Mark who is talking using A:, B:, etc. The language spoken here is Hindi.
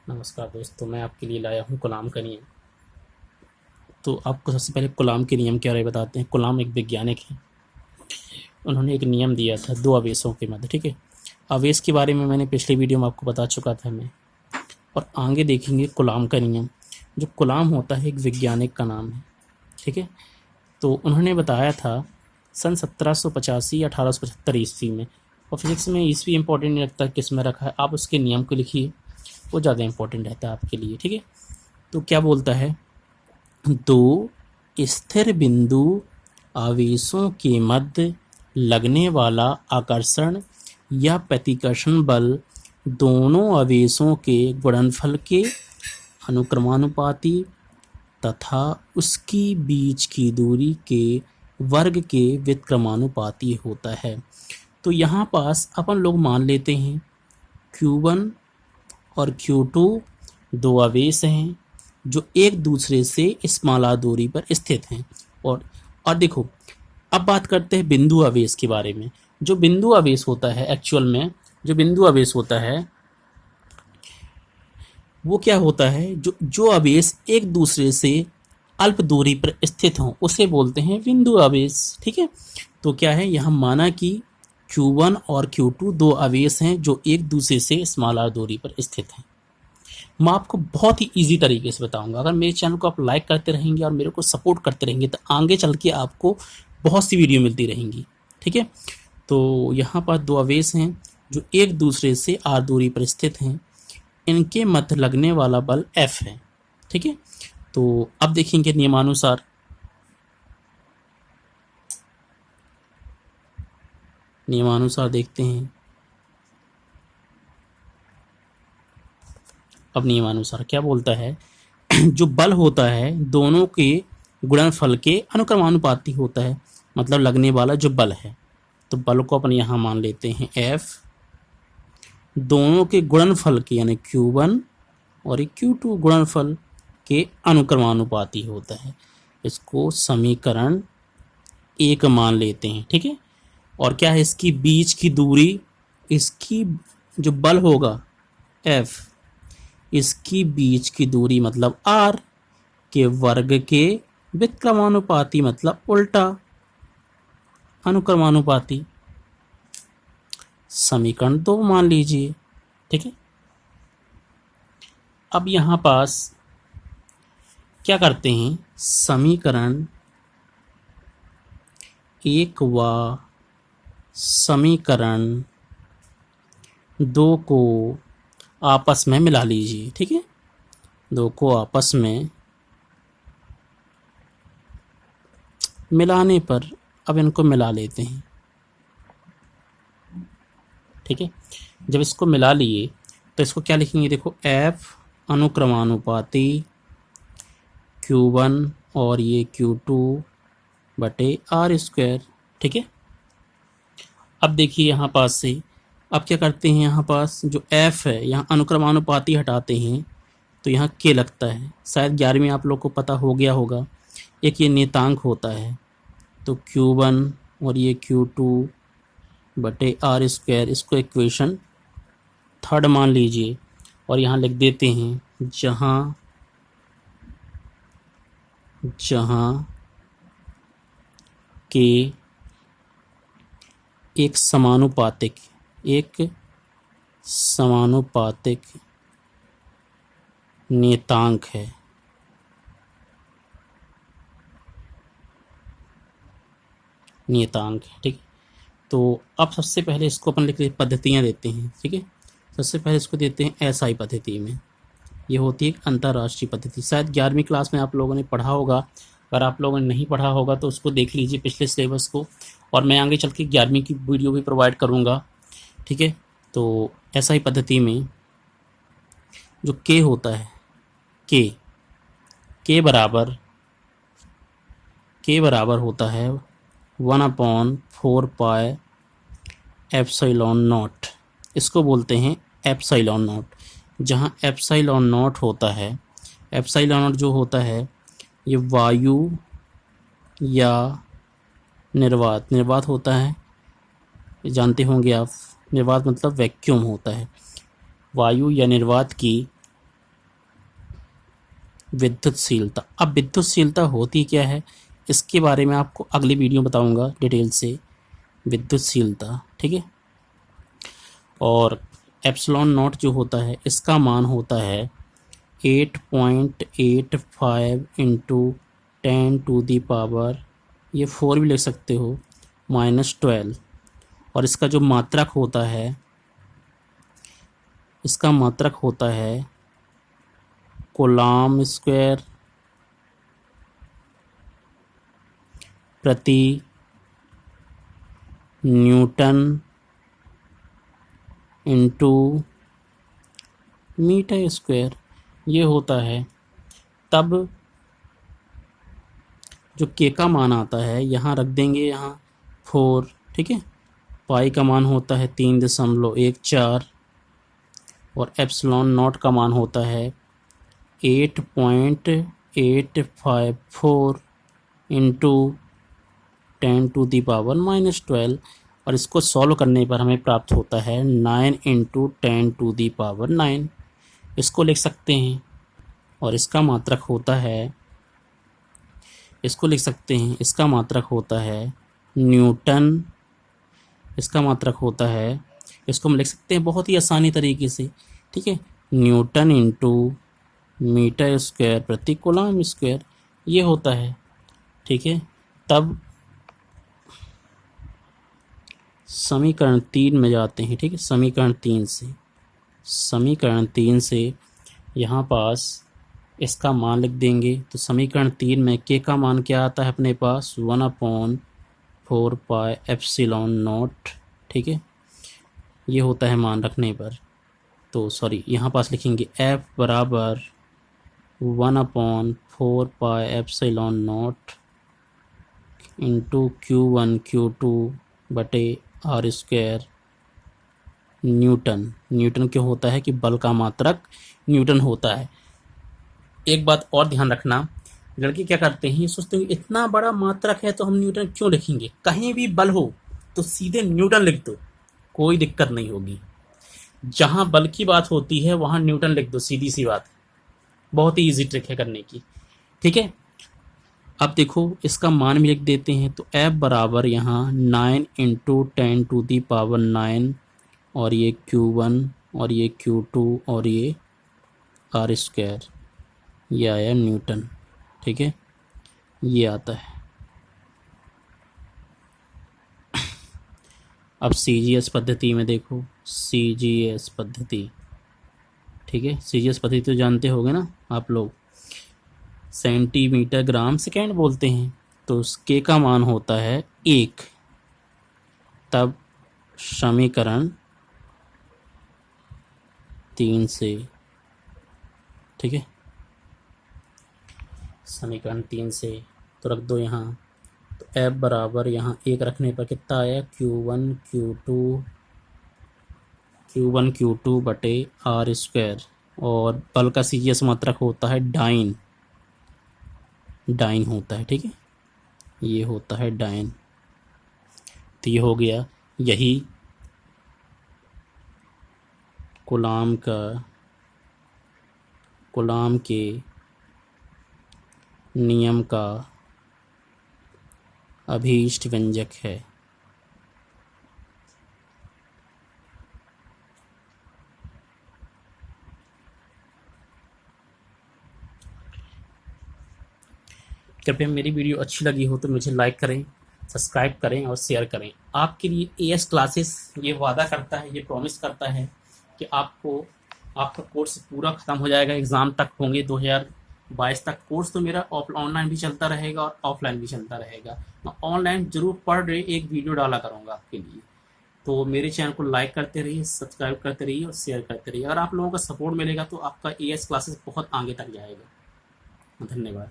A: नमस्कार दोस्तों, मैं आपके लिए लाया हूँ कलाम का नियम। तो आपको सबसे पहले कलाम के नियम के बारे में बताते हैं। कलाम एक वैज्ञानिक है। उन्होंने एक नियम दिया था दो आवेशों के मध्य। ठीक है, आवेश के बारे में मैंने पिछले वीडियो में आपको बता चुका था मैं, और आगे देखेंगे कलाम का नियम। जो कलाम होता है एक वैज्ञानिक का नाम है। ठीक है, तो उन्होंने बताया था सन 1785 या 1875 ईस्वी में। और फिजिक्स में ईस्वी इंपॉर्टेंट नहीं लगता किस में रखा है, आप उसके नियम को लिखिए, वो ज़्यादा इंपॉर्टेंट रहता है आपके लिए। ठीक है, तो क्या बोलता है, दो स्थिर बिंदु आवेशों के मध्य लगने वाला आकर्षण या प्रतिकर्षण बल दोनों आवेशों के गुणनफल के अनुक्रमानुपाती तथा उसकी बीच की दूरी के वर्ग के व्युत्क्रमानुपाती होता है। तो यहाँ पास अपन लोग मान लेते हैं Q1 और Q2 दो आवेश हैं जो एक दूसरे से स्मॉल r दूरी पर स्थित हैं। और देखो, अब बात करते हैं बिंदु आवेश के बारे में। जो बिंदु आवेश होता है, एक्चुअल में जो बिंदु आवेश होता है वो क्या होता है, जो आवेश एक दूसरे से अल्प दूरी पर स्थित हों उसे बोलते हैं बिंदु आवेश। ठीक है, तो क्या है, यहाँ माना कि Q1 और Q2 दो आवेश हैं जो एक दूसरे से स्मॉल r दूरी पर स्थित हैं। मैं आपको बहुत ही इजी तरीके से बताऊंगा। अगर मेरे चैनल को आप लाइक करते रहेंगे और मेरे को सपोर्ट करते रहेंगे तो आगे चल के आपको बहुत सी वीडियो मिलती रहेंगी। ठीक है, तो यहाँ पर दो आवेश हैं जो एक दूसरे से r दूरी पर स्थित हैं, इनके मध्य लगने वाला बल F है। ठीक है, तो अब देखेंगे नियमानुसार देखते हैं। अब नियमानुसार क्या बोलता है, जो बल होता है दोनों के गुणनफल के अनुक्रमानुपाती होता है, मतलब लगने वाला जो बल है। तो बल को अपन यहाँ मान लेते हैं F, दोनों के गुणनफल के यानी Q1 और Q2 गुणनफल के अनुक्रमानुपाती होता है। इसको समीकरण 1 मान लेते हैं। ठीक है, और क्या है, इसकी बीच की दूरी, इसकी जो बल होगा F, इसकी बीच की दूरी मतलब r के वर्ग के व्युत्क्रमानुपाती मतलब उल्टा अनुक्रमानुपाती। समीकरण 2 मान लीजिए। ठीक है, अब यहाँ पास क्या करते हैं, समीकरण 1 व समीकरण 2 को आपस में मिला लीजिए। ठीक है, दो को आपस में मिलाने पर अब इनको मिला लेते हैं। ठीक है, जब इसको मिला लिए तो इसको क्या लिखेंगे, देखो F अनुक्रमानुपाती Q1 और ये Q2 बटे r²। ठीक है, अब देखिए यहाँ पास से अब क्या करते हैं, यहाँ पास जो F है यहाँ अनुक्रमानुपाती हटाते हैं तो यहाँ K लगता है। शायद 11वीं आप लोग को पता हो गया होगा। एक ये नियतांक होता है, तो Q1 और ये Q2 बटे r², इसको इक्वेशन 3 मान लीजिए और यहाँ लिख देते हैं जहाँ K एक समानुपातिक नियतांक है। ठीक, तो अब सबसे पहले इसको अपन लिख पद्धतियाँ देते हैं। ठीक है, सबसे पहले इसको देते हैं SI पद्धति में। ये होती है एक अंतर्राष्ट्रीय पद्धति। शायद 11वीं क्लास में आप लोगों ने पढ़ा होगा। अगर आप लोगों ने नहीं पढ़ा होगा तो उसको देख लीजिए पिछले सिलेबस को, और मैं आगे चल के 11वीं की वीडियो भी प्रोवाइड करूँगा। ठीक है, तो SI पद्धति में जो K होता है, K बराबर होता है 1/4 पाई एप्सिलॉन नॉट। इसको बोलते हैं एप्सिलॉन नॉट। जहाँ एप्सिलॉन नॉट होता है, एप्सिलॉन नॉट जो होता है ये वायु या निर्वात होता है। जानते होंगे आप, निर्वात मतलब वैक्यूम होता है। वायु या निर्वात की विद्युतशीलता। अब विद्युतशीलता होती क्या है इसके बारे में आपको अगली वीडियो बताऊंगा डिटेल से, विद्युतशीलता, ठीक है। और एप्सिलॉन नॉट जो होता है इसका मान होता है 8.85 इंटू 10⁻⁴, ये 4 भी लिख सकते हो, -12। और इसका जो मात्रक होता है, इसका मात्रक होता है कूलम्ब स्क्वायर प्रति न्यूटन इंटू मीटर स्क्वायर, ये होता है। तब जो के का मान आता है यहाँ रख देंगे, यहाँ 4, ठीक है। पाई का मान होता है 3.14 और एप्सिलॉन नॉट का मान होता है 8.854 इंटू 10⁻⁻12। और इसको सॉल्व करने पर हमें प्राप्त होता है 9 इंटू 10⁻⁹। इसको लिख सकते हैं। और इसका मात्रक होता है, इसको लिख सकते हैं, इसका मात्रक होता है न्यूटन, इसका मात्रक होता है, इसको हम लिख सकते हैं बहुत ही आसानी तरीके से, ठीक है, न्यूटन इंटू मीटर स्क्वायर प्रति कूलम्ब स्क्वायर, ये होता है, ठीक है। तब समीकरण 3 में जाते हैं, ठीक है। समीकरण 3 से यहाँ पास इसका मान लिख देंगे। तो समीकरण 3 में के का मान क्या आता है अपने पास, 1/4 पाई एप्सिलॉन नॉट, ठीक है, ये होता है मान रखने पर। तो सॉरी, यहाँ पास लिखेंगे F बराबर 1/4 pi epsilon not into Q1 Q2 बटे R स्क्वायर न्यूटन। न्यूटन क्यों होता है कि बल का मात्रक न्यूटन होता है। एक बात और ध्यान रखना, लड़के क्या करते हैं, सोचते हैं इतना बड़ा मात्रक है तो हम न्यूटन क्यों लिखेंगे, कहीं भी बल हो तो सीधे न्यूटन लिख दो, कोई दिक्कत नहीं होगी। जहाँ बल की बात होती है वहाँ न्यूटन लिख दो, सीधी सी बात है, बहुत ही ईजी ट्रिक है करने की, ठीक है। अब देखो इसका मान भी लिख देते हैं। तो F बराबर यहाँ 9 इंटू 10⁻⁹ और ये Q1 और ये Q2 और ये R स्क्वायर, ये आया न्यूटन, ठीक है, ये आता है। अब CGS पद्धति में देखो, CGS पद्धति, ठीक है, CGS पद्धति तो जानते होंगे ना आप लोग, सेंटीमीटर ग्राम सेकेंड बोलते हैं। तो के का मान होता है 1। तब समीकरण 3 से, ठीक है, समीकरण 3 से तो रख दो यहाँ। तो F बराबर यहाँ 1 रखने पर कितना आया, Q1 Q2 बटे R स्क्वायर। और बल का CGS मात्रक होता है डाइन होता है, ठीक है, ये होता है डाइन। तो ये हो गया, यही कूलम्ब के नियम का अभीष्ट व्यंजक है। कृपया मेरी वीडियो अच्छी लगी हो तो मुझे लाइक करें, सब्सक्राइब करें और शेयर करें। आपके लिए AS क्लासेस ये वादा करता है, ये प्रॉमिस करता है कि आपका कोर्स पूरा ख़त्म हो जाएगा, एग्ज़ाम तक होंगे 2022 तक। कोर्स तो मेरा ऑनलाइन भी चलता रहेगा और ऑफलाइन भी चलता रहेगा। मैं ऑनलाइन जरूर पर डे एक वीडियो डाला करूँगा आपके लिए। तो मेरे चैनल को लाइक करते रहिए, सब्सक्राइब करते रहिए और शेयर करते रहिए। अगर आप लोगों का सपोर्ट मिलेगा तो आपका AS क्लासेस बहुत आगे तक जाएगा। धन्यवाद।